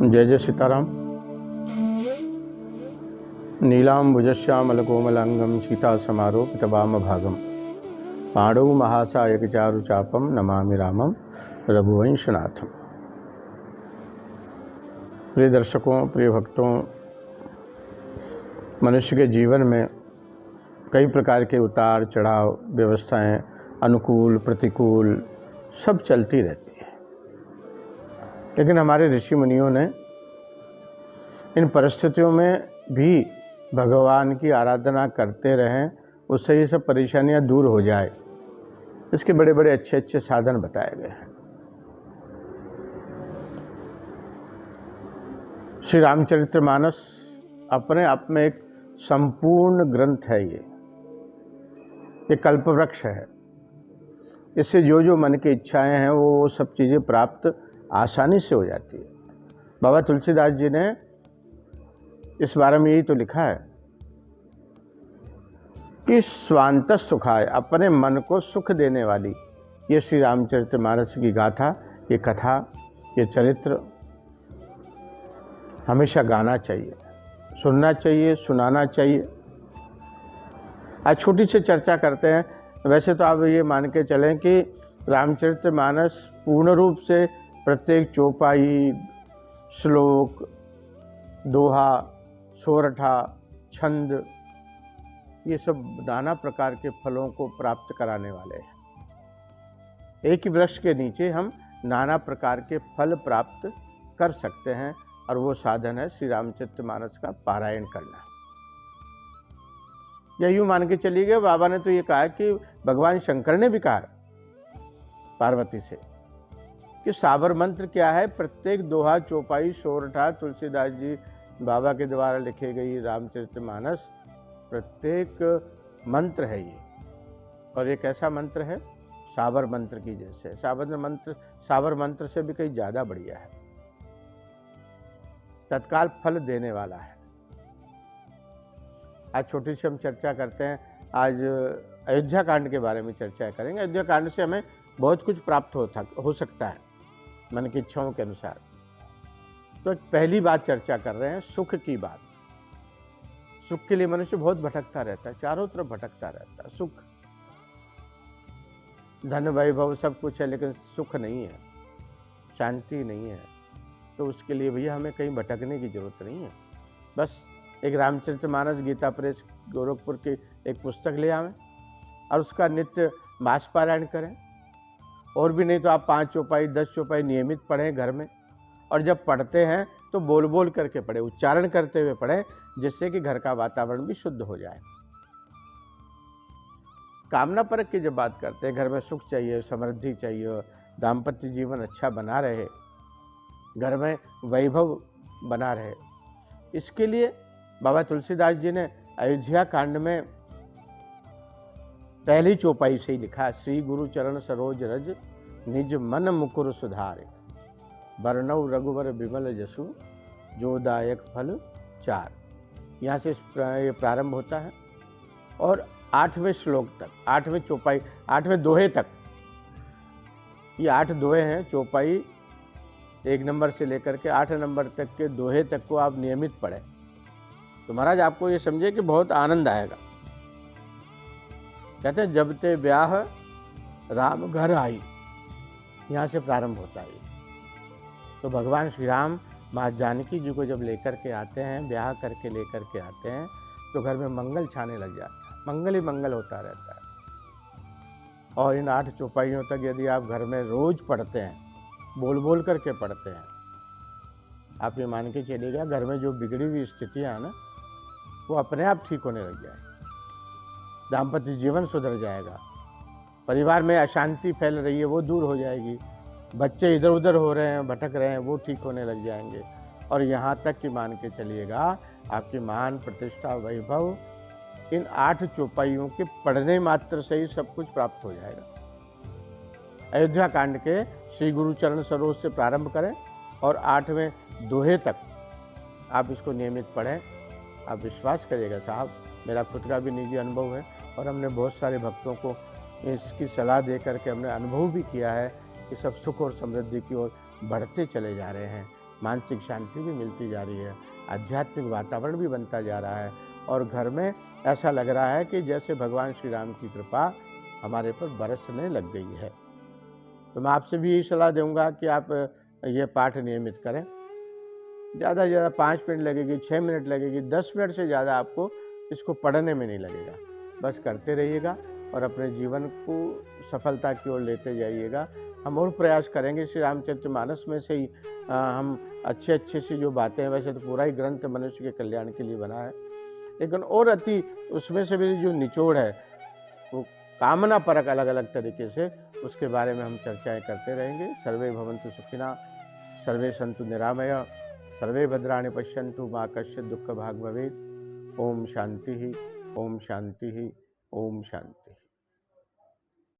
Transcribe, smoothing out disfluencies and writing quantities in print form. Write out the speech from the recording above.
जय जय सीताराम। नीलाम्बुजश्यामलकोमलांगं सीतासमारोपितवाम भागम पांडव महासायक चारु चापम नमामि रामम रघुवंशनाथम। प्रिय दर्शकों, प्रिय भक्तों, मनुष्य के जीवन में कई प्रकार के उतार चढ़ाव, व्यवस्थाएं, अनुकूल प्रतिकूल सब चलती रहती है। लेकिन हमारे ऋषि मुनियों ने इन परिस्थितियों में भी भगवान की आराधना करते रहें, उससे ये सब परेशानियां दूर हो जाए, इसके बड़े बड़े अच्छे अच्छे साधन बताए गए हैं। श्री रामचरितमानस अपने आप में एक संपूर्ण ग्रंथ है। ये कल्पवृक्ष है। इससे जो मन की इच्छाएं हैं वो सब चीज़ें प्राप्त आसानी से हो जाती है। बाबा तुलसीदास जी ने इस बारे में यही तो लिखा है कि स्वांत सुखाय, अपने मन को सुख देने वाली ये श्री रामचरितमानस की गाथा, ये कथा, ये चरित्र हमेशा गाना चाहिए, सुनना चाहिए, सुनाना चाहिए। आज छोटी सी चर्चा करते हैं। वैसे तो आप ये मान के चलें कि रामचरितमानस पूर्ण रूप से प्रत्येक चौपाई, श्लोक, दोहा, सोरठा, छंद, ये सब नाना प्रकार के फलों को प्राप्त कराने वाले हैं। एक ही वृक्ष के नीचे हम नाना प्रकार के फल प्राप्त कर सकते हैं और वो साधन है श्री रामचरितमानस का पारायण करना। या यूँ मान के चलिए, बाबा ने तो ये कहा कि भगवान शंकर ने भी कहा पार्वती से कि साबर मंत्र क्या है। प्रत्येक दोहा, चौपाई, सोरठा, तुलसीदास जी बाबा के द्वारा लिखे गई रामचरितमानस प्रत्येक मंत्र है ये। और एक ऐसा मंत्र है साबर मंत्र की जैसे। साबर मंत्र से भी कहीं ज़्यादा बढ़िया है, तत्काल फल देने वाला है। आज छोटी सी हम चर्चा करते हैं। आज अयोध्या कांड के बारे में चर्चा करेंगे। अयोध्या कांड से हमें बहुत कुछ प्राप्त हो सकता है मन की इच्छाओं के अनुसार। तो पहली बात चर्चा कर रहे हैं सुख की बात। सुख के लिए मनुष्य बहुत भटकता रहता है, चारों तरफ भटकता रहता है। सुख, धन वैभव सब कुछ है, लेकिन सुख नहीं है, शांति नहीं है। तो उसके लिए भैया हमें कहीं भटकने की जरूरत नहीं है। बस एक रामचरितमानस गीता प्रेस गोरखपुर की एक पुस्तक ले आवें और उसका नित्य मास पारायण करें। और भी नहीं तो आप 5 चौपाई 10 चौपाई नियमित पढ़ें घर में। और जब पढ़ते हैं तो बोल बोल करके पढ़ें, उच्चारण करते हुए पढ़ें, जिससे कि घर का वातावरण भी शुद्ध हो जाए। कामना परक की जब बात करते हैं, घर में सुख चाहिए, समृद्धि चाहिए, दाम्पत्य जीवन अच्छा बना रहे, घर में वैभव बना रहे, इसके लिए बाबा तुलसीदास जी ने अयोध्या कांड में पहली चौपाई से ही लिखा, श्री गुरु चरण सरोज रज निज मन मुकुर सुधारे, बरनऊ रघुवर विमल जसु जोदायक फल चार। यहाँ से ये प्रारंभ होता है और 8वें श्लोक तक, 8वें चौपाई, 8वें दोहे तक, ये 8 दोहे हैं। चौपाई 1 नंबर से लेकर के 8 नंबर तक के दोहे तक को आप नियमित पढ़ें तो महाराज आपको ये समझे कि बहुत आनंद आएगा। कहते हैं जब ते ब्याह राम घर आई, यहाँ से प्रारंभ होता है। तो भगवान श्री राम माँ जानकी जी को जब लेकर के आते हैं, ब्याह करके लेकर के आते हैं, तो घर में मंगल छाने लग जाता है, मंगल ही मंगल होता रहता है। और इन 8 चौपाइयों तक यदि आप घर में रोज पढ़ते हैं, बोल बोल करके पढ़ते हैं, आप ये मान के चलिएगा घर में जो बिगड़ी हुई स्थितियाँ हैं ना, वो अपने आप ठीक होने लग जाए। दाम्पत्य जीवन सुधर जाएगा, परिवार में अशांति फैल रही है वो दूर हो जाएगी, बच्चे इधर उधर हो रहे हैं, भटक रहे हैं, वो ठीक होने लग जाएंगे। और यहाँ तक कि मान के चलिएगा आपकी मान प्रतिष्ठा वैभव इन 8 चौपाइयों के पढ़ने मात्र से ही सब कुछ प्राप्त हो जाएगा। अयोध्या कांड के श्री गुरु चरण सरोज से प्रारंभ करें और 8वें दोहे तक आप इसको नियमित पढ़ें। आप विश्वास करिएगा साहब, मेरा खुद का भी निजी अनुभव है और हमने बहुत सारे भक्तों को इसकी सलाह दे करके हमने अनुभव भी किया है कि सब सुख और समृद्धि की ओर बढ़ते चले जा रहे हैं। मानसिक शांति भी मिलती जा रही है, आध्यात्मिक वातावरण भी बनता जा रहा है और घर में ऐसा लग रहा है कि जैसे भगवान श्री राम की कृपा हमारे पर बरसने लग गई है। तो मैं आपसे भी यही सलाह दूंगा कि आप ये पाठ नियमित करें। ज़्यादा से ज़्यादा 5 मिनट लगेगी, 6 मिनट लगेगी, 10 मिनट से ज़्यादा आपको इसको पढ़ने में नहीं लगेगा। बस करते रहिएगा और अपने जीवन को सफलता की ओर लेते जाइएगा। हम और प्रयास करेंगे, श्री रामचरितमानस में से ही हम अच्छे-अच्छे सी जो बातें हैं, वैसे तो पूरा ही ग्रंथ मनुष्य के कल्याण के लिए बना है, लेकिन और अति उसमें से भी जो निचोड़ है, वो कामना परक अलग-अलग तरीके से, उसके बारे में हम चर्चाएँ करते रहेंगे। सर्वे भवन्तु सुखिनः, सर्वे सन्तु निरामया, सर्वे भद्राणि पश्यन्तु मा कश्चित् दुःखभाग् भवेत्। ओम शांति, ओम शांति, ओम शांति।